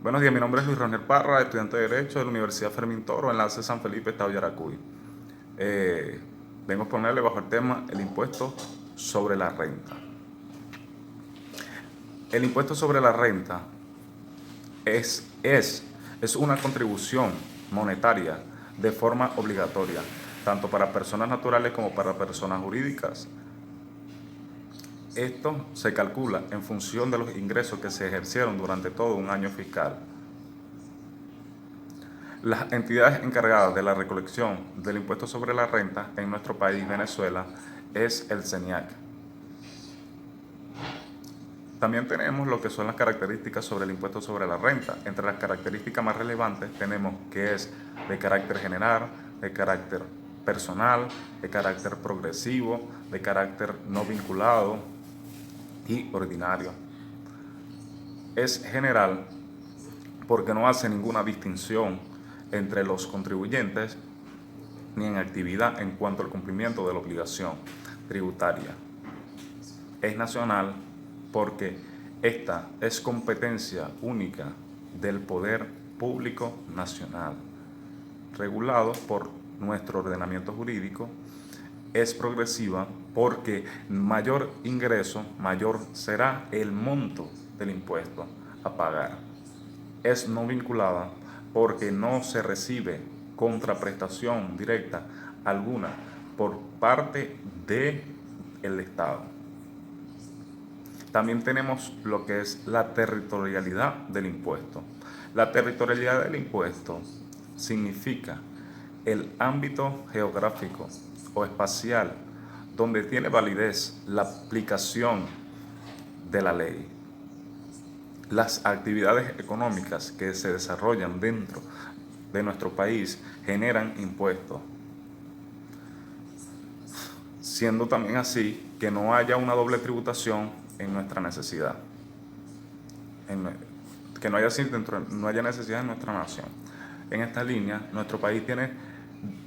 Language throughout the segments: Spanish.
Buenos días, mi nombre es Luis Ronel Parra, estudiante de Derecho de la Universidad Fermín Toro, enlace San Felipe, Estado Yaracuy. Eh, Vengo a ponerle bajo el tema el impuesto sobre la renta. El impuesto sobre la renta es una contribución monetaria de forma obligatoria, tanto para personas naturales como para personas jurídicas. Esto se calcula en función de los ingresos que se ejercieron durante todo un año fiscal. Las entidades encargadas de la recolección del impuesto sobre la renta en nuestro país, Venezuela, es el CENIAC. También tenemos lo que son las características sobre el impuesto sobre la renta. Entre las características más relevantes tenemos que es de carácter general, de carácter personal, de carácter progresivo, de carácter no vinculado y ordinario. Es general porque no hace ninguna distinción entre los contribuyentes ni en actividad en cuanto al cumplimiento de la obligación tributaria. Es nacional porque esta es competencia única del poder público nacional, regulado por nuestro ordenamiento jurídico. Es progresiva porque mayor ingreso, mayor será el monto del impuesto a pagar. Es no vinculada porque no se recibe contraprestación directa alguna por parte del Estado. También tenemos lo que es la territorialidad del impuesto. La territorialidad del impuesto significa el ámbito geográfico o espacial donde tiene validez la aplicación de la ley. Las actividades económicas que se desarrollan dentro de nuestro país generan impuestos, siendo también así que no haya una doble tributación en nuestra necesidad, que no haya necesidad en nuestra nación. En esta línea, nuestro país tiene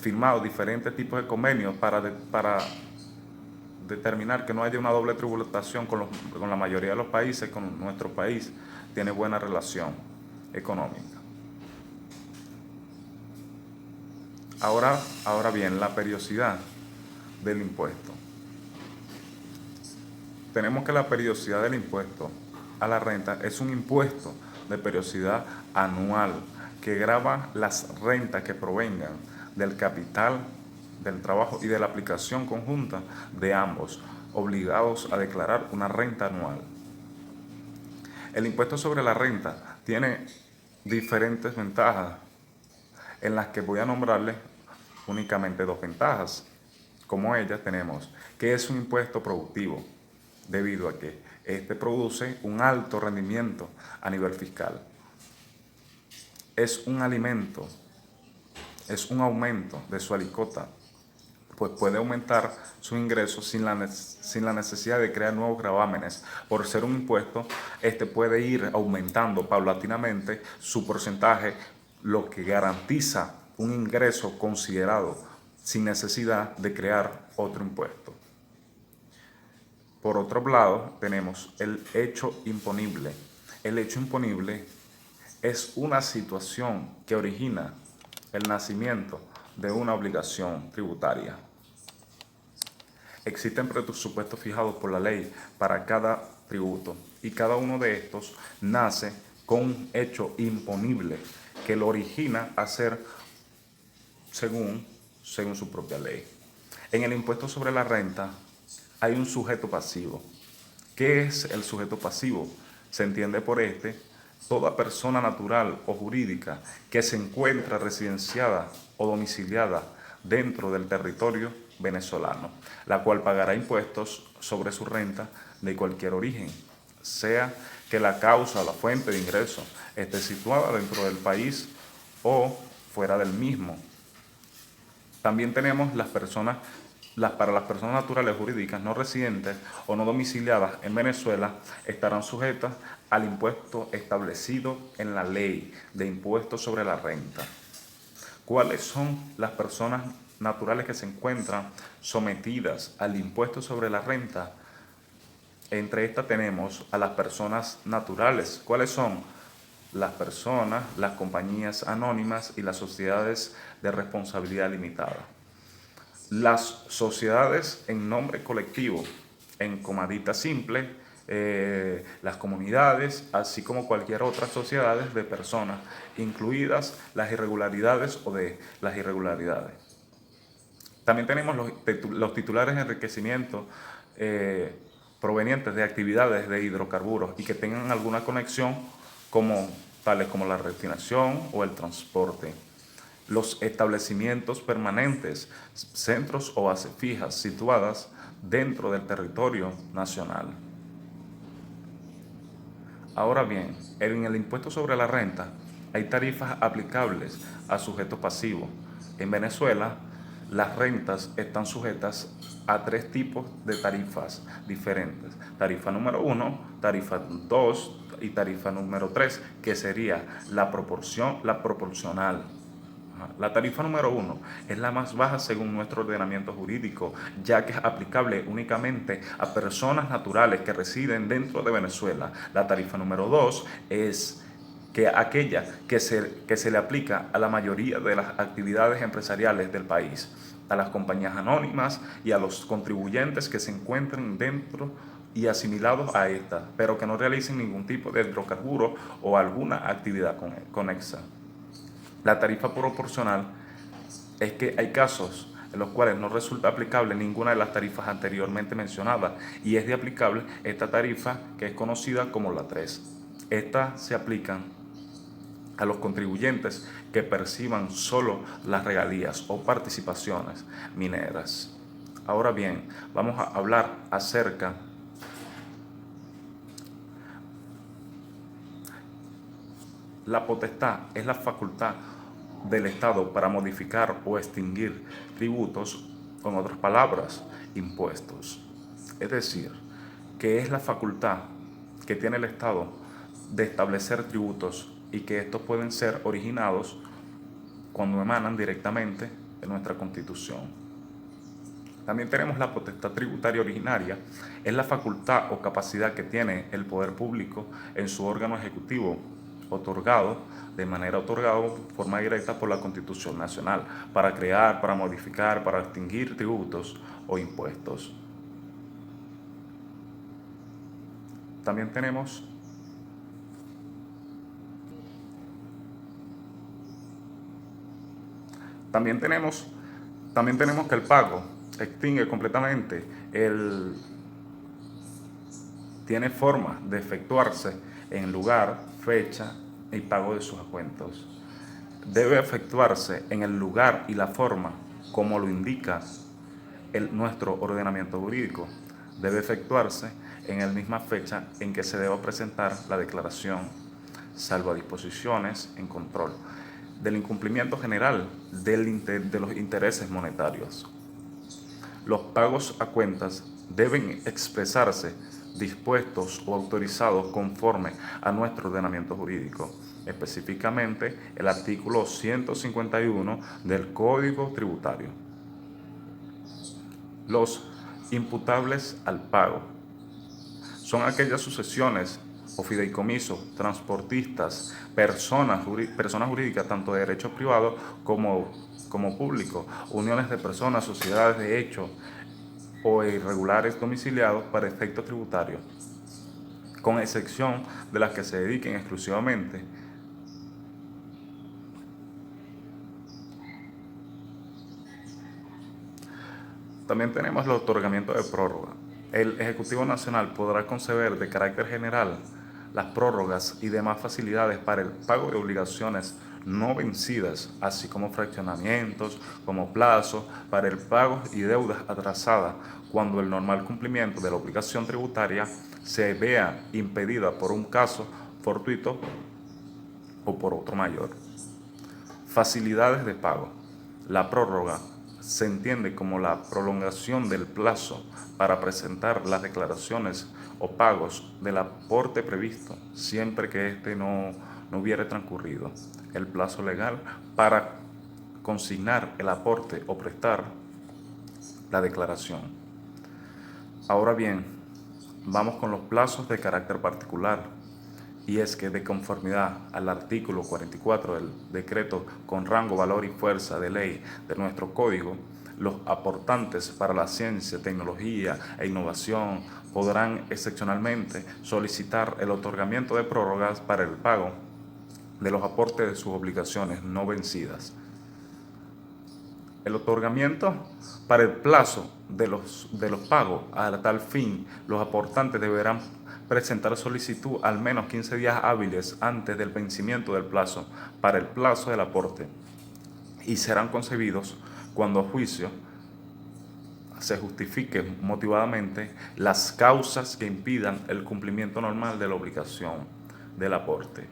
firmado diferentes tipos de convenios para determinar que no haya una doble tributación con la mayoría de los países. Con nuestro país tiene buena relación económica. Ahora bien, la periodicidad del impuesto. Tenemos que la periodicidad del impuesto a la renta es un impuesto de periodicidad anual que grava las rentas que provengan del capital, del trabajo y de la aplicación conjunta de ambos, obligados a declarar una renta anual. El impuesto sobre la renta tiene diferentes ventajas, en las que voy a nombrarles únicamente dos ventajas. Como ellas tenemos que es un impuesto productivo, debido a que este produce un alto rendimiento a nivel fiscal. Es un alimento, es un aumento de su alícuota, pues puede aumentar su ingreso sin la necesidad de crear nuevos gravámenes. Por ser un impuesto, este puede ir aumentando paulatinamente su porcentaje, lo que garantiza un ingreso considerado sin necesidad de crear otro impuesto. Por otro lado, tenemos el hecho imponible. El hecho imponible es una situación que origina el nacimiento de una obligación tributaria. Existen presupuestos fijados por la ley para cada tributo y cada uno de estos nace con un hecho imponible que lo origina a ser según su propia ley. En el impuesto sobre la renta hay un sujeto pasivo. ¿Qué es el sujeto pasivo? Se entiende por toda persona natural o jurídica que se encuentra residenciada o domiciliada dentro del territorio venezolano, la cual pagará impuestos sobre su renta de cualquier origen, sea que la causa o la fuente de ingreso esté situada dentro del país o fuera del mismo. También tenemos para las personas naturales jurídicas no residentes o no domiciliadas en Venezuela estarán sujetas al impuesto establecido en la ley de impuestos sobre la renta. ¿Cuáles son las personas naturales que se encuentran sometidas al impuesto sobre la renta? Entre estas tenemos a las personas naturales. ¿Cuáles son? las personas, las compañías anónimas y las sociedades de responsabilidad limitada. Las sociedades en nombre colectivo, en comadita simple, las comunidades, así como cualquier otra sociedades de personas, incluidas las irregularidades o de las irregularidades. También tenemos los titulares de enriquecimiento provenientes de actividades de hidrocarburos y que tengan alguna conexión tales como la refinación o el transporte. Los establecimientos permanentes, centros o bases fijas situadas dentro del territorio nacional. Ahora bien, en el impuesto sobre la renta hay tarifas aplicables a sujetos pasivos. En Venezuela, las rentas están sujetas a 3 tipos de tarifas diferentes. Tarifa número 1, tarifa 2 y tarifa número 3, que sería la proporcional. La tarifa número 1 es la más baja según nuestro ordenamiento jurídico, ya que es aplicable únicamente a personas naturales que residen dentro de Venezuela. La tarifa número 2 es aquella que se le aplica a la mayoría de las actividades empresariales del país, a las compañías anónimas y a los contribuyentes que se encuentren dentro y asimilados a esta, pero que no realicen ningún tipo de hidrocarburo o alguna actividad conexa. La tarifa proporcional es que hay casos en los cuales no resulta aplicable ninguna de las tarifas anteriormente mencionadas y es de aplicable esta tarifa que es conocida como la 3. Estas se aplican a los contribuyentes que perciban solo las regalías o participaciones mineras. Ahora bien, vamos a hablar acerca la potestad es la facultad del Estado para modificar o extinguir tributos, con otras palabras, impuestos. Es decir, que es la facultad que tiene el Estado de establecer tributos y que estos pueden ser originados cuando emanan directamente de nuestra Constitución. También tenemos la potestad tributaria originaria, es la facultad o capacidad que tiene el poder público en su órgano ejecutivo de manera otorgada de forma directa por la Constitución Nacional, para crear, para modificar, para extinguir tributos o impuestos. También tenemos que el pago extingue completamente, tiene forma de efectuarse en lugar, fecha y pago de sus acuentos. Debe efectuarse en el lugar y la forma como lo indica nuestro ordenamiento jurídico. Debe efectuarse en la misma fecha en que se deba presentar la declaración, salvo disposiciones en control del incumplimiento general de los intereses monetarios. Los pagos a cuentas deben expresarse dispuestos o autorizados conforme a nuestro ordenamiento jurídico, específicamente el artículo 151 del Código Tributario. Los imputables al pago son aquellas sucesiones o fideicomisos, transportistas, personas jurídicas, tanto de derecho privado como público, uniones de personas, sociedades de hecho o irregulares domiciliados para efectos tributarios, con excepción de las que se dediquen exclusivamente También tenemos el otorgamiento de prórroga. El Ejecutivo Nacional podrá conceder de carácter general las prórrogas y demás facilidades para el pago de obligaciones no vencidas, así como fraccionamientos, como plazos para el pago y deudas atrasadas, cuando el normal cumplimiento de la obligación tributaria se vea impedida por un caso fortuito o por otro mayor. Facilidades de pago. La prórroga se entiende como la prolongación del plazo para presentar las declaraciones o pagos del aporte previsto, siempre que éste no hubiere transcurrido el plazo legal para consignar el aporte o prestar la declaración. Ahora bien, vamos con los plazos de carácter particular y es que de conformidad al artículo 44 del decreto con rango, valor y fuerza de ley de nuestro código, los aportantes para la ciencia, tecnología e innovación podrán excepcionalmente solicitar el otorgamiento de prórrogas para el pago de los aportes de sus obligaciones no vencidas. El otorgamiento para el plazo de los pagos. A tal fin, los aportantes deberán presentar solicitud al menos 15 días hábiles antes del vencimiento del plazo para el plazo del aporte y serán concebidos cuando a juicio se justifiquen motivadamente las causas que impidan el cumplimiento normal de la obligación del aporte.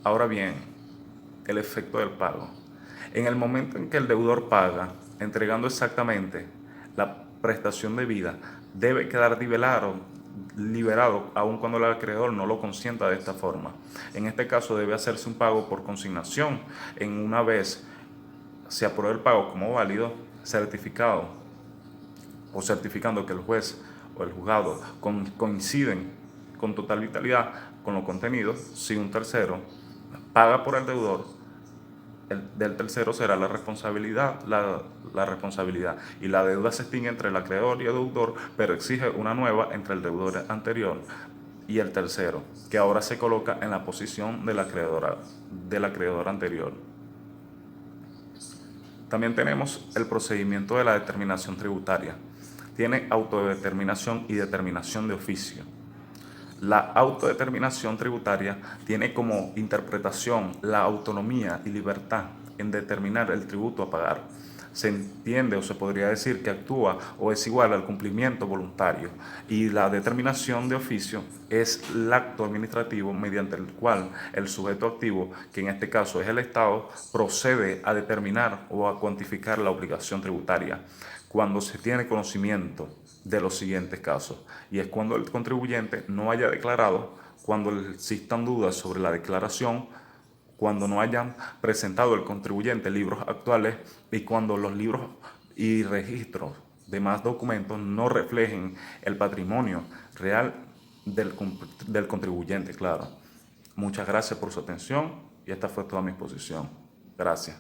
Ahora bien, el efecto del pago. En el momento en que el deudor paga, entregando exactamente la prestación debida, debe quedar liberado aun cuando el acreedor no lo consienta de esta forma. En este caso debe hacerse un pago por consignación. Una vez se apruebe el pago como válido, certificado o certificando que el juez o el juzgado coinciden con total vitalidad con los contenidos, si un tercero paga por el deudor, del tercero será la responsabilidad y la deuda se extingue entre el acreedor y el deudor, pero exige una nueva entre el deudor anterior y el tercero, que ahora se coloca en la posición del acreedor anterior. También tenemos el procedimiento de la determinación tributaria. Tiene autodeterminación y determinación de oficio. La autodeterminación tributaria tiene como interpretación la autonomía y libertad en determinar el tributo a pagar. Se entiende o se podría decir que actúa o es igual al cumplimiento voluntario, y la determinación de oficio es el acto administrativo mediante el cual el sujeto activo, que en este caso es el Estado, procede a determinar o a cuantificar la obligación tributaria cuando se tiene conocimiento de los siguientes casos, y es cuando el contribuyente no haya declarado, cuando existan dudas sobre la declaración, cuando no hayan presentado el contribuyente libros actuales y cuando los libros y registros de más documentos no reflejen el patrimonio real del contribuyente, claro. Muchas gracias por su atención y esta fue toda mi exposición. Gracias.